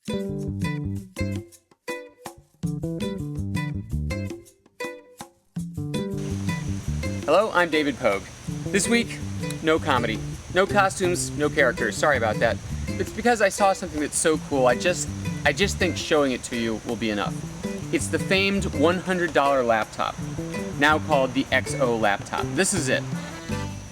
Hello, I'm David Pogue. This week, no comedy. No costumes, no characters. Sorry about that. It's because I saw something that's so cool, I just think showing it to you will be enough. It's the famed $100 laptop, now called the XO laptop. This is it.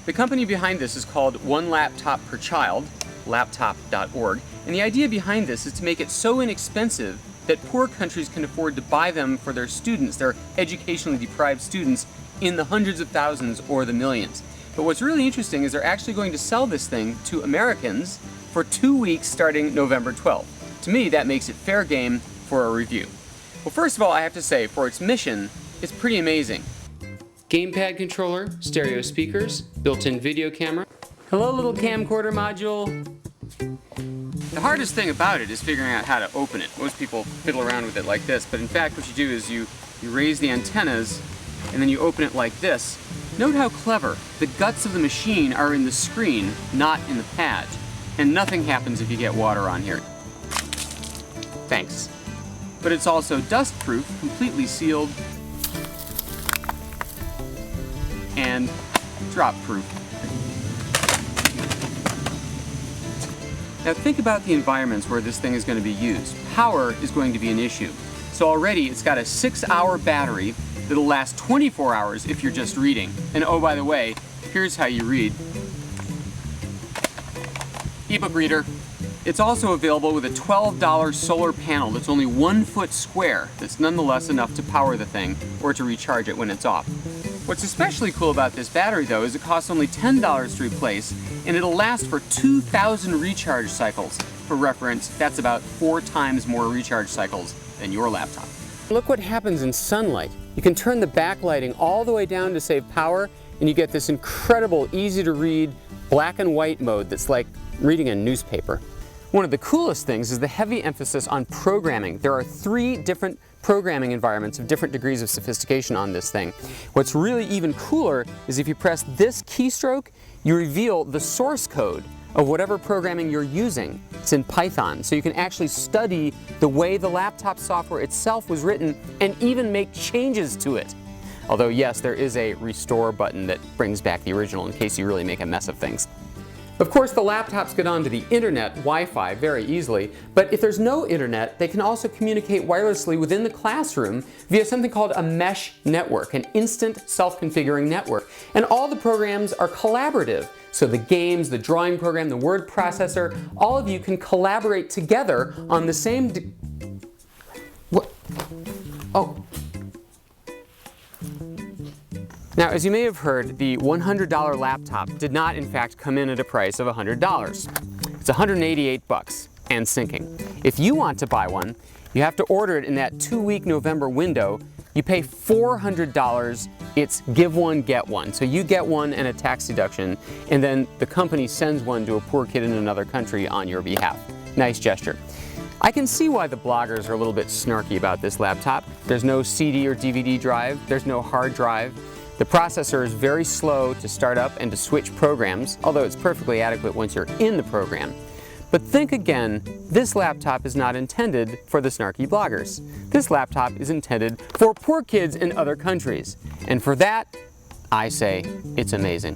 The company behind this is called One Laptop Per Child, laptop.org, and the idea behind this is to make it so inexpensive that poor countries can afford to buy them for their students, their educationally deprived students, in the hundreds of thousands or the millions. But what's really interesting is they're actually going to sell this thing to Americans for 2 weeks starting November 12th. To me, that makes it fair game for a review. Well, first of all, I have to say, for its mission, it's pretty amazing. Gamepad controller, stereo speakers, built-in video camera. Hello, little camcorder module. The hardest thing about it is figuring out how to open it. Most people fiddle around with it like this, but in fact what you do is you raise the antennas and then you open it like this. Note how clever. The guts of the machine are in the screen, not in the pad. And nothing happens if you get water on here. Thanks. But it's also dust-proof, completely sealed, and drop-proof. Now think about the environments where this thing is going to be used. Power is going to be an issue. So already it's got a 6-hour battery that'll last 24 hours if you're just reading. And oh, by the way, here's how you read. Ebook reader. It's also available with a $12 solar panel that's only 1 foot square that's nonetheless enough to power the thing or to recharge it when it's off. What's especially cool about this battery though is it costs only $10 to replace and it'll last for 2,000 recharge cycles. For reference, that's about 4 times more recharge cycles than your laptop. Look what happens in sunlight. You can turn the backlighting all the way down to save power and you get this incredible, easy to read, black and white mode that's like reading a newspaper. One of the coolest things is the heavy emphasis on programming. There are 3 different programming environments of different degrees of sophistication on this thing. What's really even cooler is if you press this keystroke, you reveal the source code of whatever programming you're using. It's in Python, so you can actually study the way the laptop software itself was written and even make changes to it. Although yes, there is a restore button that brings back the original in case you really make a mess of things. Of course, the laptops get onto the internet, Wi-Fi, very easily, but if there's no internet, they can also communicate wirelessly within the classroom via something called a mesh network, an instant self-configuring network. And all the programs are collaborative. So the games, the drawing program, the word processor, all of you can collaborate together on the same what? Oh. Now, as you may have heard, the $100 laptop did not in fact come in at a price of $100. It's 188 bucks and sinking. If you want to buy one, you have to order it in that 2-week November window. You pay $400, it's give one, get one. So you get one and a tax deduction, and then the company sends one to a poor kid in another country on your behalf. Nice gesture. I can see why the bloggers are a little bit snarky about this laptop. There's no CD or DVD drive, there's no hard drive. The processor is very slow to start up and to switch programs, although it's perfectly adequate once you're in the program. But think again, this laptop is not intended for the snarky bloggers. This laptop is intended for poor kids in other countries. And for that, I say it's amazing.